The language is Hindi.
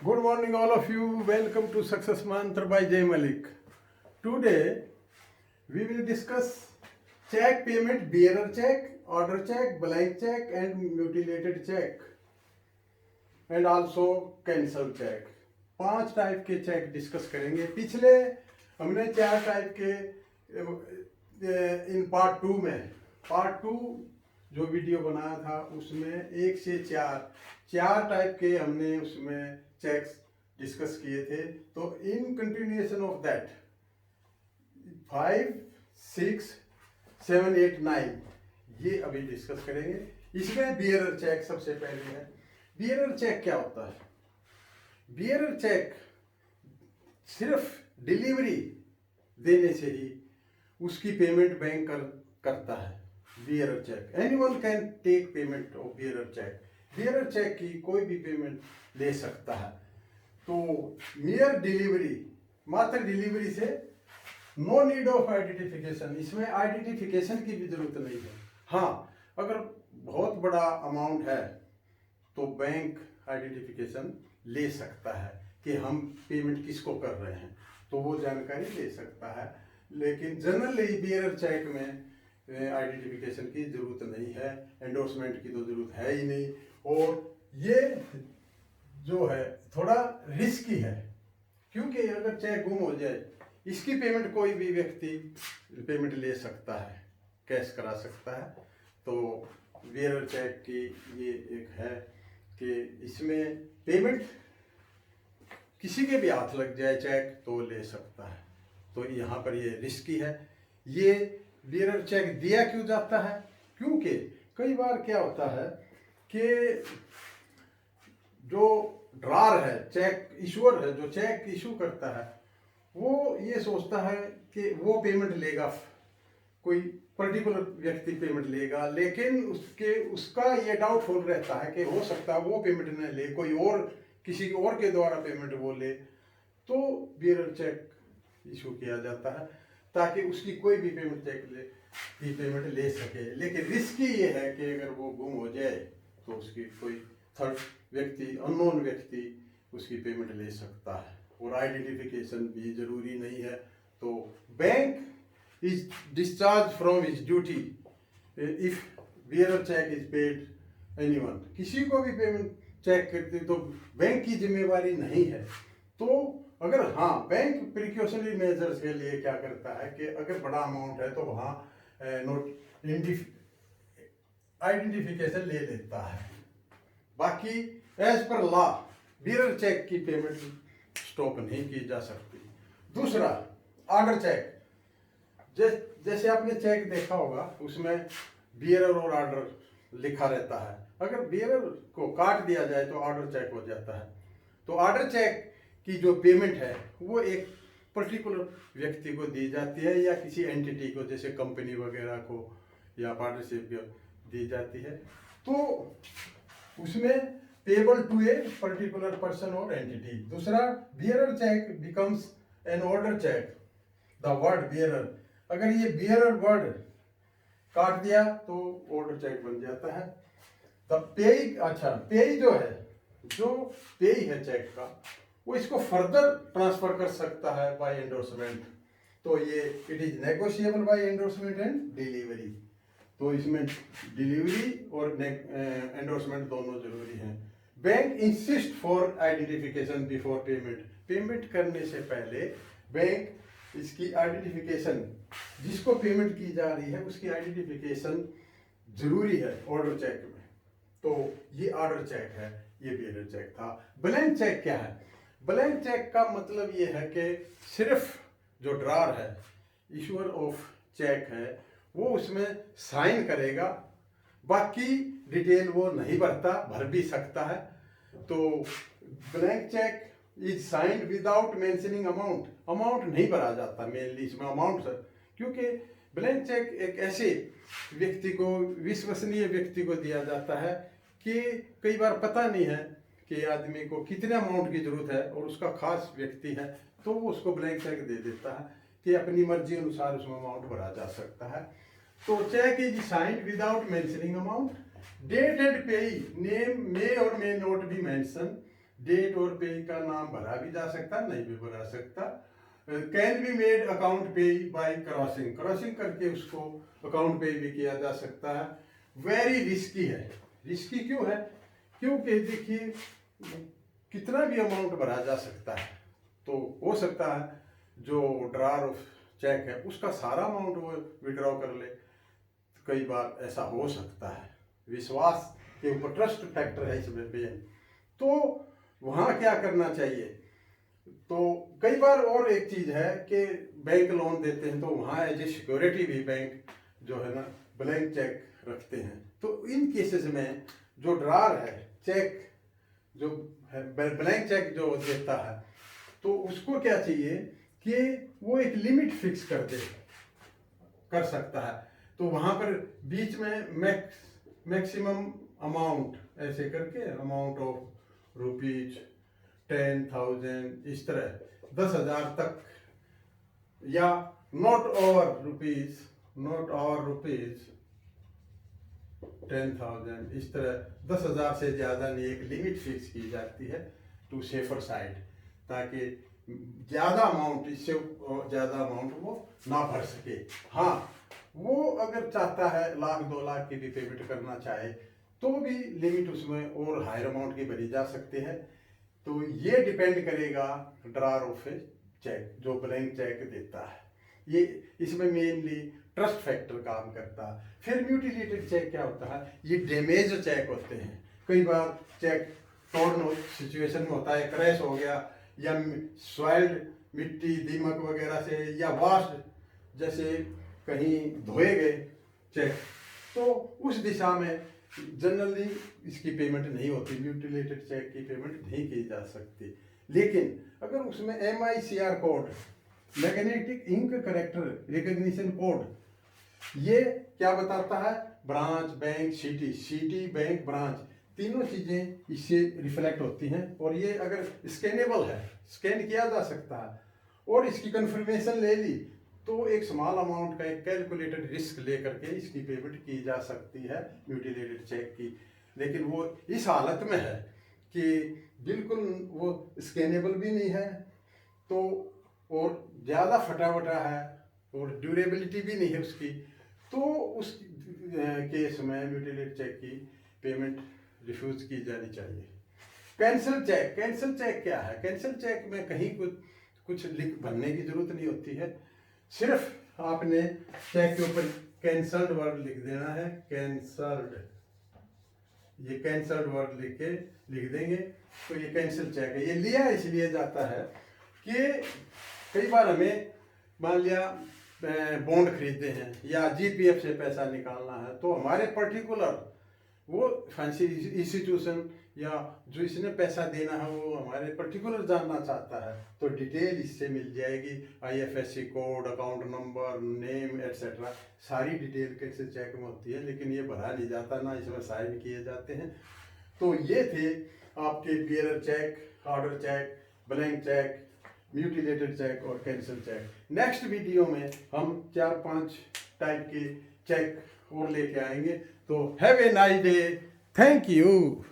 Good morning, all of you. Welcome to Success Mantra by Jay Malik. Today, we will discuss check payment, bearer check, order check, blank check, and mutilated check, and also cancel check. 5 type के चेक डिस्कस करेंगे. पिछले हमने 4 टाइप के इन पार्ट 2 में, पार्ट 2 जो वीडियो बनाया था उसमें 1 से 4 टाइप के हमने उसमें चेक्स डिस्कस किए थे. तो इन कंटिन्यूएशन ऑफ दैट 5, 6, 7, 8, 9 ये अभी डिस्कस करेंगे. इसमें बियरर चेक सबसे पहले है. बियरर चेक क्या होता है? बियरर चेक सिर्फ डिलीवरी देने से ही उसकी पेमेंट बैंक करता है. Bearer cheque, anyone can take payment of bearer cheque. Bearer cheque की कोई भी पेमेंट ले सकता है. तो मियर डिलीवरी, मात्र डिलीवरी से नो नीड ऑफ आइडेंटिफिकेशन. इसमें आइडेंटिफिकेशन की भी जरूरत नहीं है. हाँ, अगर बहुत बड़ा अमाउंट है तो बैंक आइडेंटिफिकेशन ले सकता है कि हम पेमेंट किसको कर रहे हैं, तो वो जानकारी ले सकता है. लेकिन जनरली बियरर चेक में आइडेंटिफिकेशन की जरूरत नहीं है, एंडोर्समेंट की तो जरूरत है ही नहीं. और ये जो है थोड़ा रिस्की है, क्योंकि अगर चेक गुम हो जाए इसकी पेमेंट कोई भी व्यक्ति पेमेंट ले सकता है, कैश करा सकता है. तो बियरर चेक की ये एक है कि इसमें पेमेंट किसी के भी हाथ लग जाए चेक तो ले सकता है. तो यहाँ पर ये रिस्की है. ये बियरर चेक दिया क्यों जाता है? क्योंकि कई बार क्या होता है कि जो ड्रार है, चेक इशूअर है, जो चेक इशू करता है, वो ये सोचता है कि वो पेमेंट लेगा, कोई पर्टिकुलर व्यक्ति पेमेंट लेगा, लेकिन उसका ये डाउटफुल रहता है कि हो सकता है वो पेमेंट न ले, कोई और किसी और के द्वारा पेमेंट वो ले. तो बियरर चेक इशू किया जाता है ताकि उसकी कोई भी पेमेंट ले सके. लेकिन रिस्की ये है कि अगर वो गुम हो जाए तो उसकी कोई थर्ड व्यक्ति, अननोन व्यक्ति उसकी पेमेंट ले सकता है. और आइडेंटिफिकेशन भी जरूरी नहीं है. तो bank is discharge from his duty if bearer cheque is paid anyone. किसी को भी पेमेंट चेक करते तो बैंक की जिम्मेवारी नहीं है. तो अगर हाँ, बैंक प्रिकॉशनरी मेजर्स के लिए क्या करता है कि अगर बड़ा अमाउंट है तो वहाँ आइडेंटिफिकेशन ले लेता है. बाकी as per law bearer cheque की पेमेंट स्टॉप नहीं की जा सकती. दूसरा, ऑर्डर चेक. जैसे आपने चेक देखा होगा उसमें बियरर और ऑर्डर लिखा रहता है. अगर बियरर को काट दिया जाए तो ऑर्डर चेक हो जाता है. तो ऑर्डर चेक की जो पेमेंट है वो एक पर्टिकुलर व्यक्ति को दी जाती है या किसी एंटिटी को, जैसे कंपनी वगैरह को या पार्टनरशिप दी जाती है. तो उसमें payable to a particular person और एंटिटी. दूसरा, bearer cheque becomes an order cheque. The word bearer, अगर ये बियरर वर्ड काट दिया तो ऑर्डर चेक बन जाता है. द पेई, अच्छा पेई जो है, जो पेई है चेक का, वो इसको फर्दर ट्रांसफर कर सकता है बाय एंडोर्समेंट. तो ये it is negotiable by endorsement and delivery. तो इसमें डिलीवरी और एंडोर्समेंट दोनों जरूरी हैं. Bank insist for identification before payment. Payment करने से पहले बैंक इसकी आइडेंटिफिकेशन, जिसको पेमेंट की जा रही है उसकी आइडेंटिफिकेशन जरूरी है ऑर्डर चेक में. तो ये ऑर्डर चेक है, ये बियरर चेक था. ब्लैंक चेक क्या है? ब्लैंक चेक का मतलब ये है कि सिर्फ जो ड्रार है, इशूअर ऑफ चेक है, वो उसमें साइन करेगा, बाकी डिटेल वो नहीं भर भी सकता है. तो blank cheque is signed without mentioning amount. Amount नहीं भरा जाता मेनली इसमें अमाउंट, क्योंकि ब्लैंक चेक एक ऐसे व्यक्ति को, विश्वसनीय व्यक्ति को दिया जाता है कि कई बार पता नहीं है कि आदमी को कितने अमाउंट की जरूरत है और उसका खास व्यक्ति है, तो वो उसको ब्लैंक चेक दे देता है कि अपनी मर्जी अनुसार उसमें अमाउंट भरा जा सकता है. तो cheque is signed without mentioning amount. Date and payee name may और may not be mention. Date और पे का नाम भरा भी जा सकता, नहीं भी भरा सकता। कैन बी मेड अकाउंट पे बाय क्रॉसिंग, क्रॉसिंग करके उसको अकाउंट पे भी किया जा सकता है। वेरी रिस्की है। रिस्की क्यों है? क्योंकि देखिए कितना भी अमाउंट भरा जा सकता है, तो हो सकता है जो ड्रॉअर ऑफ चेक है उसका सारा अमाउंट वो विड्रॉ कर ले। कई बार ऐसा हो सकता है, विश्वास के ऊपर ट्रस्ट फैक्टर है इसमें पे। तो वहाँ क्या करना चाहिए? तो कई बार और एक चीज़ है कि बैंक लोन देते हैं तो वहाँ एज ए सिक्योरिटी भी बैंक जो है ना ब्लैंक चेक रखते हैं। तो इन केसेस में जो ड्रॉअर है चेक जो है ब्लैंक चेक जो देता है, तो उसको क्या चाहिए कि वो एक लिमिट फिक्स कर सकता है। तो वहाँ पर बीच में मैक्सिमम अमाउंट ऐसे करके अमाउंट ऑफ रुपीज 10,000 इस तरह 10,000 तक, या नॉट ओवर रुपीज 10,000 इस तरह 10,000 से ज़्यादा नहीं एक लिमिट फिक्स की जाती है टू सेफर साइड, ताकि ज़्यादा अमाउंट इससे ज़्यादा अमाउंट वो ना भर सके। हाँ, वो अगर चाहता है 1,00,000 2,00,000 की भी पेमेंट करना चाहे तो भी लिमिट उसमें और हायर अमाउंट की भरी जा सकती है। तो ये डिपेंड करेगा ड्रॉअर ऑफ चेक जो ब्लैंक चेक देता है, ये इसमें मेनली ट्रस्ट फैक्टर काम करता है। फिर म्यूटिलेटेड चेक क्या होता है? ये डैमेज चेक होते हैं। कई बार चेक टॉर्न सिचुएशन में होता है, क्रैश हो गया या सॉइल्ड मिट्टी दीमक वगैरह से, या वाश्ड जैसे कहीं धोए गए चेक, तो उस दिशा में जनरली इसकी पेमेंट नहीं होती, म्यूटिलेटेड चेक की पेमेंट नहीं की जा सकती। लेकिन अगर उसमें MICR code, magnetic ink character recognition code, ये क्या बताता है? Branch bank city bank branch तीनों चीज़ें इससे रिफ्लेक्ट होती हैं। और ये अगर स्कैनेबल है, स्कैन किया जा सकता है, और इसकी कंफर्मेशन ले ली तो एक स्मॉल अमाउंट का एक कैलकुलेटेड रिस्क लेकर के इसकी पेमेंट की जा सकती है म्यूटिलेटेड चेक की। लेकिन वो इस हालत में है कि बिल्कुल वो स्कैनेबल भी नहीं है, तो और ज़्यादा फटा है और ड्यूरेबिलिटी भी नहीं है उसकी, तो उस केस में म्यूटिलेटेड चेक की पेमेंट रिफ्यूज़ की जानी चाहिए। कैंसिल चेक क्या है? कैंसिल चेक में कहीं कुछ लिख भरने की जरूरत नहीं होती है, सिर्फ आपने चेक के ऊपर कैंसल्ड वर्ड लिख देना है। कैंसल्ड, ये कैंसल्ड वर्ड लिख देंगे तो ये कैंसिल चेक है। ये लिया इसलिए जाता है कि कई बार हमें मान लिया बॉन्ड खरीदते हैं या GPF से पैसा निकालना है, तो हमारे पर्टिकुलर वो फाइनेंशियल इंस्टीट्यूशन या जो इसने पैसा देना है वो हमारे पर्टिकुलर जानना चाहता है, तो डिटेल इससे मिल जाएगी। IFSC code, account number, name etcetera, सारी डिटेल कैंसिल चेक में होती है। लेकिन ये भरा नहीं जाता ना, इसमें साइन किए जाते हैं। तो ये थे आपके bearer cheque, order cheque, blank cheque, mutilated cheque और कैंसिल चेक। नेक्स्ट वीडियो में हम 4-5 टाइप के चेक और लेके आएंगे। तो have a nice day, thank you.